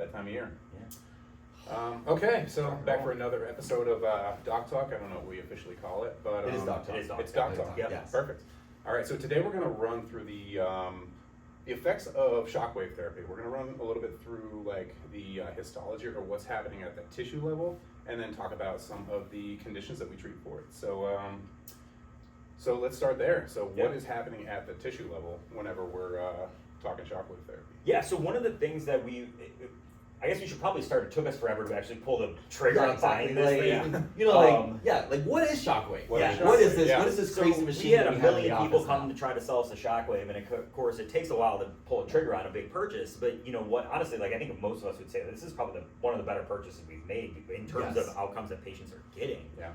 that time of year. Yeah. Okay, so back for another episode of Doc Talk. I don't know what we officially call it, but It is Doc Talk. It's Doc Talk. Yep. Yes. Perfect. All right, so today we're going to run through the effects of shockwave therapy. We're going to run a little bit through like the histology or what's happening at the tissue level, and then talk about some of the conditions that we treat for it. So let's start there. So what is happening at the tissue level whenever we're talking shockwave therapy? Yeah, so one of the things that I guess we should probably start. It took us forever to actually pull the trigger on buying this thing. You know, like what is Shockwave? What is What is this? Yeah. What is this So crazy machine? we had that a have in million the people office come now? to try to sell us a Shockwave, and of course it takes a while to pull a trigger on a big purchase. But you know what? Honestly, like I think most of us would say this is probably one of the better purchases we've made in terms of outcomes that patients are getting. Yeah.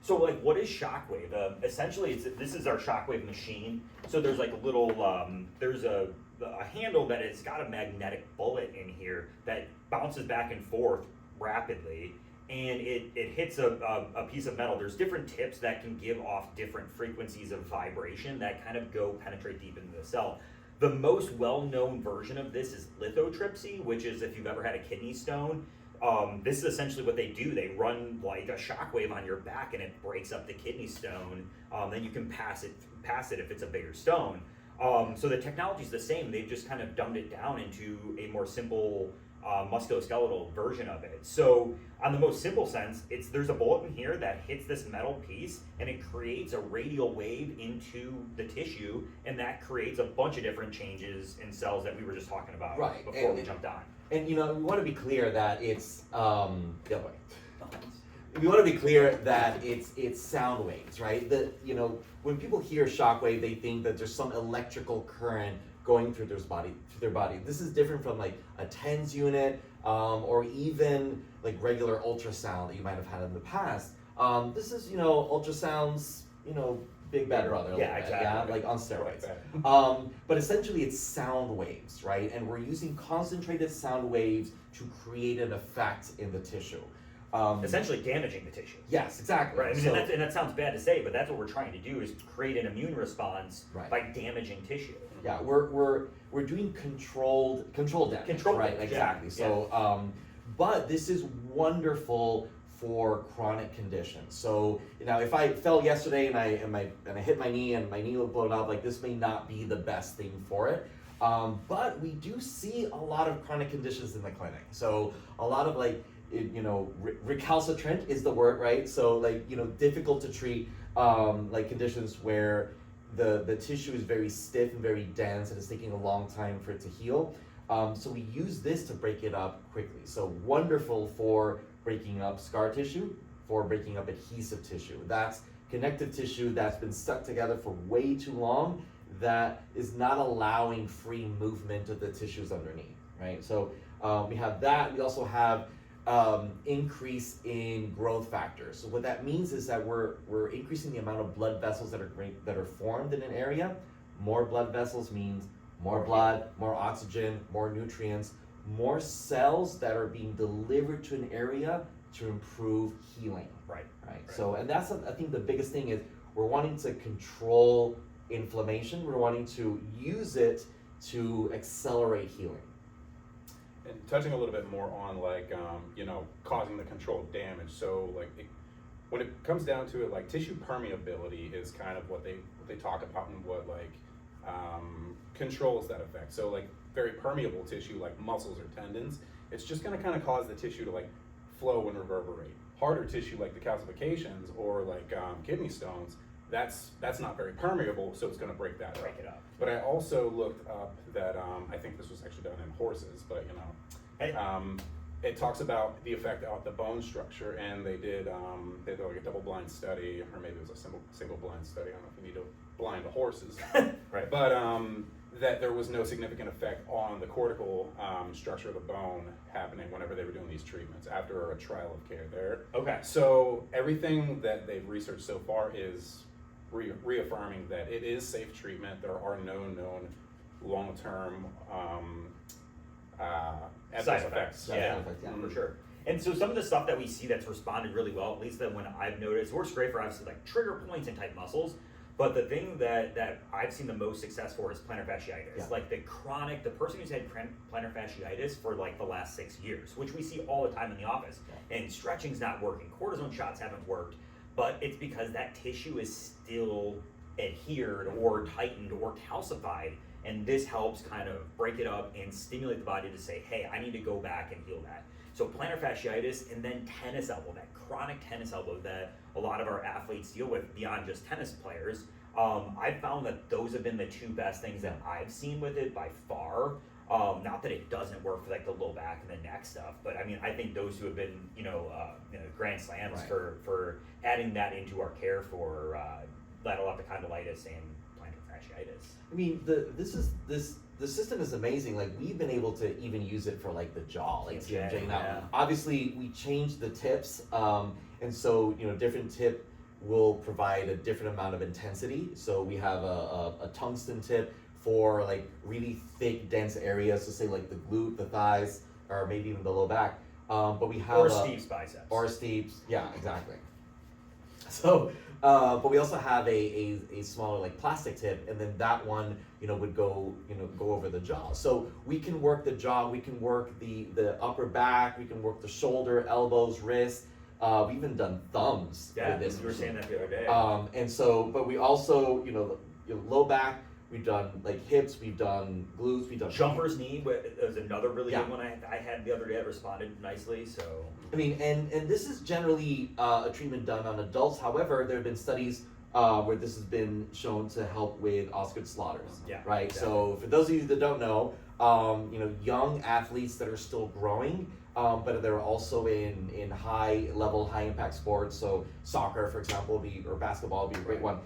So like, what is Shockwave? Essentially, this is our Shockwave machine. So there's like a little, there's a handle that has got a magnetic bullet in here that bounces back and forth rapidly, and it hits a piece of metal. There's different tips that can give off different frequencies of vibration that kind of penetrate deep into the cell. The most well-known version of this is lithotripsy, which is if you've ever had a kidney stone. This is essentially what they do. They run like a shockwave on your back, and it breaks up the kidney stone. Then you can pass it if it's a bigger stone. So the technology is the same. They've just kind of dumbed it down into a more simple musculoskeletal version of it. So on the most simple sense, there's a bullet in here that hits this metal piece, and it creates a radial wave into the tissue, and that creates a bunch of different changes in cells that we were just talking about before we jumped on. And you know, we want to be clear that it's we want to be clear that it's sound waves, right? When people hear shockwave, they think that there's some electrical current going through their body. This is different from like a TENS unit or even like regular ultrasound that you might have had in the past. This is ultrasounds, big bad brother. Yeah, exactly. Like on steroids. But essentially it's sound waves, right? And we're using concentrated sound waves to create an effect in the tissue. Essentially damaging the tissue. Yes, exactly. Right. I mean, and that sounds bad to say, but that's what we're trying to do is create an immune response by damaging tissue. Yeah, we're doing controlled damage. Right, exactly. So, but this is wonderful for chronic conditions. So now, if I fell yesterday and I hit my knee and my knee will blow up, like this may not be the best thing for it. But we do see a lot of chronic conditions in the clinic. So a lot of recalcitrant is the word, right? So difficult to treat conditions where the tissue is very stiff and very dense and it's taking a long time for it to heal. So we use this to break it up quickly. So wonderful for breaking up scar tissue, for breaking up adhesive tissue. That's connective tissue that's been stuck together for way too long that is not allowing free movement of the tissues underneath, right? So we have that. We also have increase in growth factors. So what that means is that we're increasing the amount of blood vessels that are formed in an area. More blood vessels means more blood, more oxygen, more nutrients, more cells that are being delivered to an area to improve healing. Right. So, and that's I think the biggest thing is we're wanting to control inflammation. We're wanting to use it to accelerate healing. And touching a little bit more on causing the controlled damage. So when it comes down to it, tissue permeability is kind of what they talk about and what controls that effect. So very permeable tissue like muscles or tendons, it's just going to kind of cause the tissue to flow and reverberate. Harder tissue like the calcifications or kidney stones, that's not very permeable, so it's going to break it up. But I also looked up that I think this was actually done in horses, but it talks about the effect on the bone structure, and they did a double-blind study, or maybe it was a single-blind study. I don't know if you need to blind the horses, right? But that there was no significant effect on the cortical structure of the bone happening whenever they were doing these treatments after a trial of care there. Okay. So everything that they've researched so far is reaffirming that it is safe treatment. There are no known long-term side effects. Yeah, for sure. And so some of the stuff that we see that's responded really well, at least that when I've noticed, works great for obviously trigger points and tight muscles. But the thing that I've seen the most success for is plantar fasciitis. Yeah. Like the person who's had plantar fasciitis for like the last 6 years, which we see all the time in the office. Yeah. And stretching's not working, cortisone shots haven't worked, but it's because that tissue is still adhered or tightened or calcified. And this helps kind of break it up and stimulate the body to say, hey, I need to go back and heal that. So plantar fasciitis, and then tennis elbow, that chronic tennis elbow that a lot of our athletes deal with beyond just tennis players. I've found that those have been the two best things that I've seen with it by far. Not that it doesn't work for like the low back and the neck stuff, but I mean, I think those two have been, grand slams Right. for adding that into our care for lateral epicondylitis and plantar fasciitis. I mean, the system is amazing. Like we've been able to even use it for like the jaw, like TMJ. Now, yeah. obviously, we changed the tips, and so different tip will provide a different amount of intensity. So we have a tungsten tip for like really thick, dense areas. So say like the glute, the thighs, or maybe even the low back. But we have Steve's biceps. Or Steve's, yeah, exactly. So, but we also have a smaller like plastic tip, and then that one would go over the jaw. So we can work the jaw, we can work the upper back, we can work the shoulder, elbows, wrists. We've even done thumbs. Yeah, with this you were saying that the other day. And so, but we also low back. We've done like hips, we've done glutes, we've done Jumper's knee was another really Yeah. good one I had the other day. It responded nicely. So I mean, and this is generally a treatment done on adults. However, there have been studies where this has been shown to help with Osgood-Schlatter's. Yeah, Right. exactly. So for those of you that don't know, young athletes that are still growing, but they're also in high level, high impact sports. So soccer, for example, or basketball would be a great one,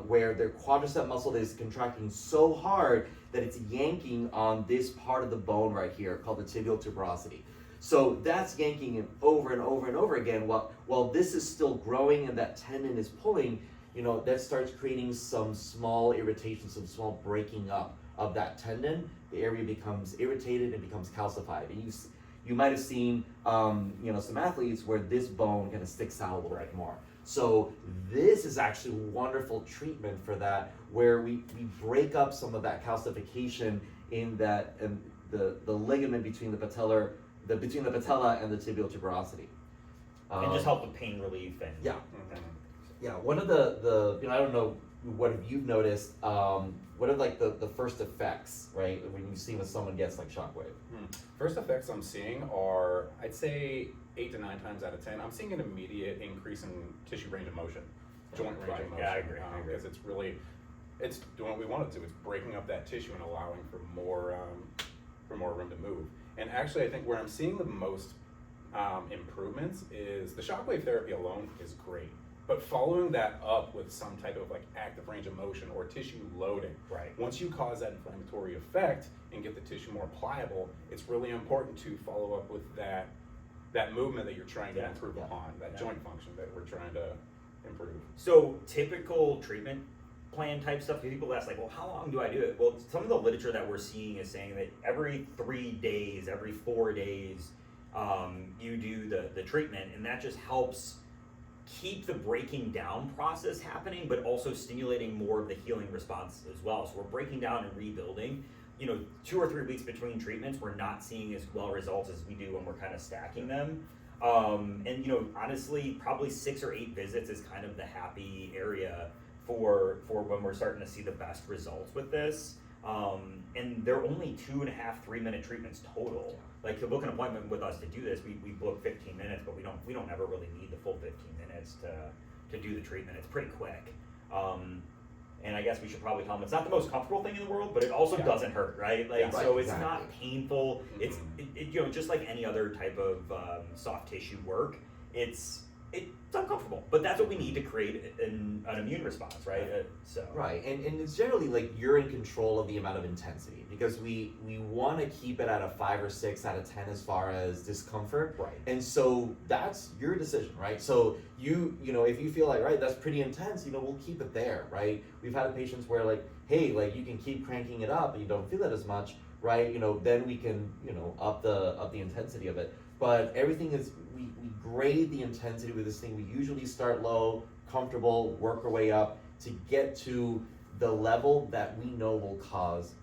where their quadricep muscle is contracting so hard that it's yanking on this part of the bone right here called the tibial tuberosity. So that's yanking it over and over and over again. While this is still growing and that tendon is pulling, that starts creating some small irritation, some small breaking up of that tendon. The area becomes irritated and becomes calcified. And you might have seen, some athletes where this bone kind of sticks out a little bit more. So this is actually wonderful treatment for that, where we break up some of that calcification in that the ligament between the patella and the tibial tuberosity. and just help with pain relief and Yeah. Mhm. Yeah, one of the I don't know what have you noticed, what are like the first effects, right, when you see when someone gets like Shockwave? First effects I'm seeing are, I'd say 8 to 9 times out of 10, I'm seeing an immediate increase in tissue range of motion, joint range Right. of motion. Yeah, I agree. Because it's doing what we want it to. It's breaking up that tissue and allowing for more room to move. And actually, I think where I'm seeing the most improvements is the shockwave therapy alone is great. But following that up with some type of like active range of motion or tissue loading, Right. once you cause that inflammatory effect and get the tissue more pliable, it's really important to follow up with that movement that you're trying to Yeah. improve Yeah. upon, that Yeah. joint function that we're trying to improve. So typical treatment plan type stuff, people ask like, well, how long do I do it? Well, some of the literature that we're seeing is saying that every 3 days, every 4 days, you do the treatment, and that just helps keep the breaking down process happening, but also stimulating more of the healing response as well. So we're breaking down and rebuilding. 2 or 3 weeks between treatments, we're not seeing as well results as we do when we're kind of stacking them. And honestly, probably 6 or 8 visits is kind of the happy area for when we're starting to see the best results with this. And they're only 2.5, 3-minute treatments total. Like to book an appointment with us to do this, we book 15 minutes, but we don't ever really need the full 15 minutes to do the treatment. It's pretty quick. And I guess we should probably tell them it's not the most comfortable thing in the world, but it also Yeah. doesn't hurt, right? Like, Yeah. so Right, it's not exactly. painful. It's Mhm. just like any other type of soft tissue work. It's uncomfortable, but that's what we need to create an immune response, right? So Right, and it's generally like you're in control of the amount of intensity, because we want to keep it at a 5 or 6 out of 10 as far as discomfort. Right. And so that's your decision, right? So if you feel like, right, that's pretty intense, we'll keep it there, right? We've had patients where like, hey, like you can keep cranking it up and you don't feel it as much, right? Then we can, up the intensity of it. But everything is, we grade the intensity with this thing. We usually start low, comfortable, work our way up, to get to the level that we know will cause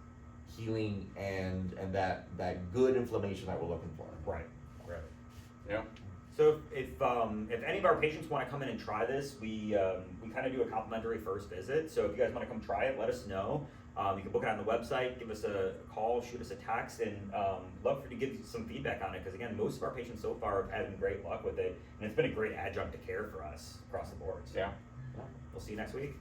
healing and that good inflammation that we're looking for. Right. Yeah. So if any of our patients want to come in and try this, we kind of do a complimentary first visit. So if you guys want to come try it, let us know. You can book it on the website, give us a call, shoot us a text, and love for you to give some feedback on it. Because again, most of our patients so far have had great luck with it, and it's been a great adjunct to care for us across the board. So Yeah. we'll see you next week.